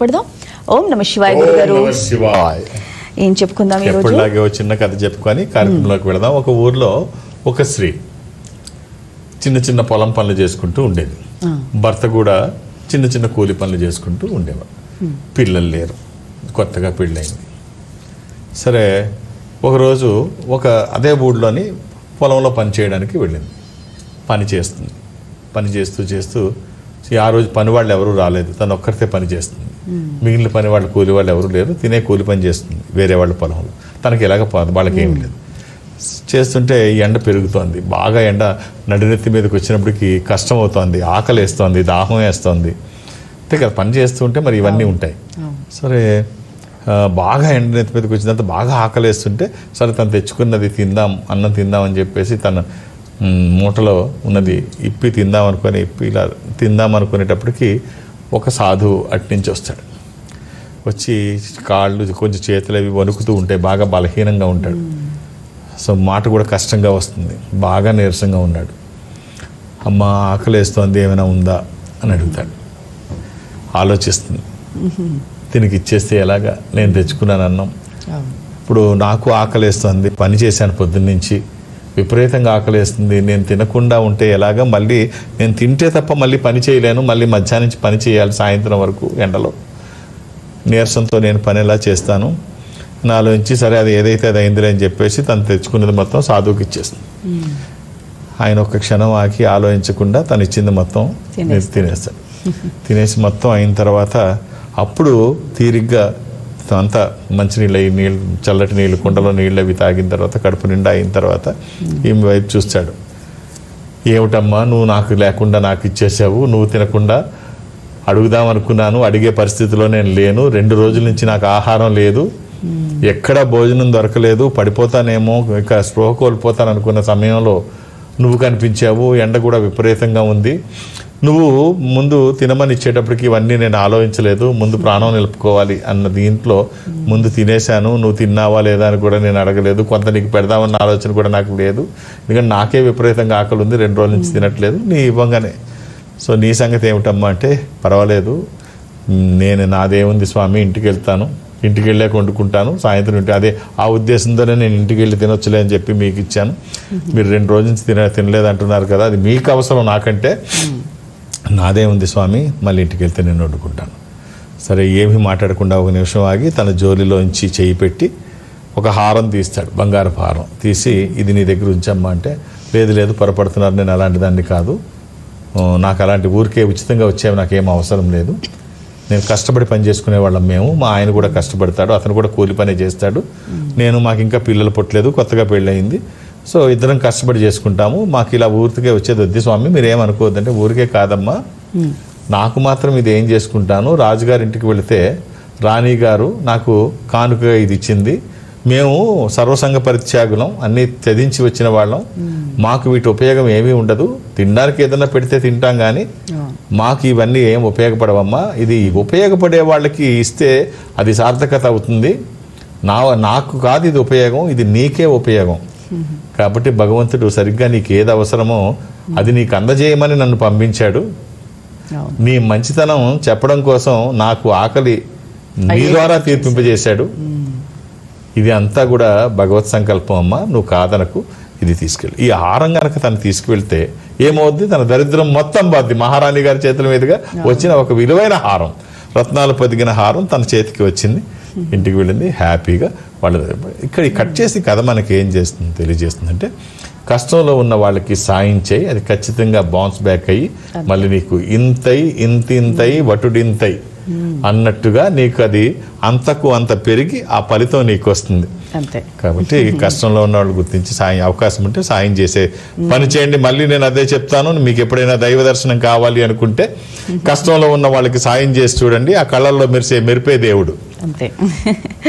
పడదాం. ఓం నమ శివాయ గురుగారు. ఏం చెప్పుకుందాం ఈ రోజు? ఎప్పటిలాగే ఒక చిన్న కథ చెప్పుకొని కార్యక్రమంలోకి వెళదాం. ఒక ఊర్లో ఒక స్త్రీ చిన్న చిన్న పొలం పనులు చేసుకుంటూ ఉండేది. భర్త కూడా చిన్న చిన్న కూలి పనులు చేసుకుంటూ ఉండేవాడు. పిల్లలు లేరు, కొత్తగా పెళ్ళయింది. సరే, ఒకరోజు అదే ఊళ్ళోని పొలంలో పని చేయడానికి వెళ్ళింది. పని చేస్తుంది. పని చేస్తూ ఆ రోజు పని వాళ్ళు ఎవరూ రాలేదు, తను ఒక్కరితే పని చేస్తుంది. మిగిలిన పని వాళ్ళు కూలి వాళ్ళు ఎవరు లేరు, తినే కూలి పని చేస్తుంది వేరే వాళ్ళ పొలంలో. తనకి ఎలాగ వాళ్ళకి ఏమి లేదు. చేస్తుంటే ఎండ పెరుగుతోంది, బాగా ఎండ నడినెత్తి మీదకి వచ్చినప్పటికీ కష్టం అవుతోంది, ఆకలి వేస్తోంది, దాహం వేస్తోంది. అంతే కదా, పని చేస్తుంటే మరి ఇవన్నీ ఉంటాయి. సరే, బాగా ఎండ నెత్తి మీదకి వచ్చినంత బాగా ఆకలి వేస్తుంటే సరే తను తెచ్చుకున్నది తిందాం, అన్నం తిందాం అని చెప్పేసి తన మూటలో ఉన్నది ఇప్పి ఇలా తిందాం అనుకునేటప్పటికి ఒక సాధువు అట్నుంచి వస్తాడు. వచ్చి కాళ్ళు కొంచెం చేతులు అవి వణుకుతూ ఉంటాయి, బాగా బలహీనంగా ఉంటాడు. సో మాట కూడా కష్టంగా వస్తుంది, బాగా నీరసంగా ఉన్నాడు. అమ్మ ఆకలి వేస్తోంది, ఏమైనా ఉందా అని అడుగుతాడు. ఆలోచిస్తుంది, దీనికి ఇచ్చేస్తే ఎలాగా, నేను తెచ్చుకున్నాను అన్నం, ఇప్పుడు నాకు ఆకలి వేస్తుంది, పని చేశాను పొద్దున్నుంచి, విపరీతంగా ఆకలేస్తుంది, నేను తినకుండా ఉంటే ఎలాగా, మళ్ళీ నేను తింటే తప్ప మళ్ళీ పని చేయలేను, మళ్ళీ మధ్యాహ్నం నుంచి పని చేయాలి సాయంత్రం వరకు ఎండలో, నీరసంతో నేను పని ఎలా చేస్తాను నాలోంచి. సరే, అది ఏదైతే అది అయిందిలే అని చెప్పేసి తను తెచ్చుకున్నది మొత్తం సాధువుకి ఇచ్చేస్తుంది. ఆయన ఒక క్షణం ఆకి ఆలోచించకుండా తను ఇచ్చింది మొత్తం తినేస్తాడు. తినేసి మొత్తం అయిన తర్వాత అప్పుడు తీరిగ్గా అంతా మంచినీళ్ళు అయ్యి, నీళ్ళు చల్లటి నీళ్ళు కుండలో నీళ్ళు అవి తాగిన తర్వాత కడుపు నిండా అయిన తర్వాత ఈమె వైపు చూస్తాడు. ఏమిటమ్మా, నువ్వు నాకు లేకుండా నాకు ఇచ్చేసావు, నువ్వు తినకుండా అడుగుదాం అనుకున్నాను, అడిగే పరిస్థితిలో నేను లేను, 2 రోజుల నుంచి నాకు ఆహారం లేదు, ఎక్కడా భోజనం దొరకలేదు, పడిపోతానేమో, ఇక స్పృహ కోల్పోతాను అనుకున్న సమయంలో నువ్వు కనిపించావు, ఎండ కూడా విపరీతంగా ఉంది, నువ్వు ముందు తినమని ఇచ్చేటప్పటికి ఇవన్నీ నేను ఆలోచించలేదు, ముందు ప్రాణం నిలుపుకోవాలి అన్న దీంట్లో ముందు తినేశాను, నువ్వు తిన్నావా లేదా అని కూడా నేను అడగలేదు, కొంత నీకు పెడదామన్న ఆలోచన కూడా నాకు లేదు, ఎందుకంటే నాకే విపరీతంగా ఆకలి ఉంది, 2 రోజుల నుంచి తినట్లేదు, నీ ఇవ్వగానే. సో నీ సంగతి ఏమిటమ్మా అంటే, పర్వాలేదు, నాదేముంది స్వామి, ఇంటికి వెళ్తాను, ఇంటికి వెళ్ళాక వండుకుంటాను, సాయంత్రం అదే ఆ ఉద్దేశంతోనే నేను ఇంటికి వెళ్ళి తినొచ్చులే అని చెప్పి మీకు ఇచ్చాను, మీరు 2 రోజుల నుంచి తినలేదు అంటున్నారు కదా, అది మీకు అవసరం, నాకంటే నాదే ఉంది స్వామి, మళ్ళీ ఇంటికి వెళ్తే నేను వండుకుంటాను. సరే, ఏమీ మాట్లాడకుండా ఒక నిమిషం ఆగి తన జోలిలోంచి చేయి పెట్టి ఒక హారం తీస్తాడు, బంగారపు హారం తీసి, ఇది నీ దగ్గర ఉంచమ్మా అంటే, లేదు పొరపడుతున్నారు, నేను అలాంటి దాన్ని కాదు, నాకు అలాంటి ఊరికే ఉచితంగా వచ్చేవి నాకేం అవసరం లేదు, నేను కష్టపడి పని చేసుకునే వాళ్ళం మేము, మా ఆయన కూడా కష్టపడతాడు, అతను కూడా కూలి పని చేస్తాడు, మాకు ఇంకా పిల్లలు పుట్టలేదు, కొత్తగా పెళ్ళయింది, సో ఇద్దరం కష్టపడి చేసుకుంటాము, మాకు ఇలా ఊరికే వచ్చేది వద్దు స్వామి, మీరేమనుకోవద్దంటే, ఊరికే కాదమ్మా, నాకు మాత్రం ఇది ఏం చేసుకుంటాను, రాజుగారింటికి వెళితే రాణి గారు నాకు కానుకగా ఇది ఇచ్చింది, మేము సర్వసంగ పరిత్యాగులం, అన్నీ త్యజించి వచ్చిన వాళ్ళం, మాకు వీటి ఉపయోగం ఏమీ ఉండదు, తినడానికి ఏదైనా పెడితే తింటాం కానీ మాకు ఇవన్నీ ఏం ఉపయోగపడవమ్మా, ఇది ఉపయోగపడే వాళ్ళకి ఇస్తే అది సార్థకత అవుతుంది, నాకు కాదు ఇది ఉపయోగం, ఇది నీకే ఉపయోగం, కాబట్టి భగవంతుడు సరిగ్గా నీకు ఏది అవసరమో అది నీకు అందజేయమని నన్ను పంపించాడు, నీ మంచితనం చెప్పడం కోసం నాకు ఆకలి నీ ద్వారా తీర్పింపజేశాడు, ఇది అంతా కూడా భగవత్ సంకల్పం అమ్మా, నువ్వు కాదనకు, ఇది తీసుకెళ్ళి. ఈ హారం కనుక తను తీసుకువెళ్తే ఏమవుద్ది, తన దరిద్రం మొత్తం బాద్ది. మహారాణి గారి చేతుల మీదుగా వచ్చిన ఒక విలువైన హారం, రత్నాలు పొదిగిన హారం తన చేతికి వచ్చింది, ఇంటికి వెళ్ళింది హ్యాపీగా. వాళ్ళు ఇక్కడ కట్ చేసి కథ మనకి ఏం చేస్తుంది తెలియజేస్తుందంటే, కష్టంలో ఉన్న వాళ్ళకి సాయం చేయి, అది ఖచ్చితంగా బౌన్స్ బ్యాక్ అయ్యి మళ్ళీ నీకు ఇంతై వటుడింతై అన్నట్టుగా నీకు అది అంతకు అంత పెరిగి ఆ ఫలితం నీకు వస్తుంది. కాబట్టి కష్టంలో ఉన్న వాళ్ళు గుర్తించి అవకాశం ఉంటే సాయం చేసే పని చేయండి. మళ్ళీ నేను అదే చెప్తాను, మీకు ఎప్పుడైనా దైవ దర్శనం కావాలి అనుకుంటే కష్టంలో ఉన్న వాళ్ళకి సాయం చేసి చూడండి, ఆ కళ్ళల్లో మెరిపే దేవుడు. అంతే.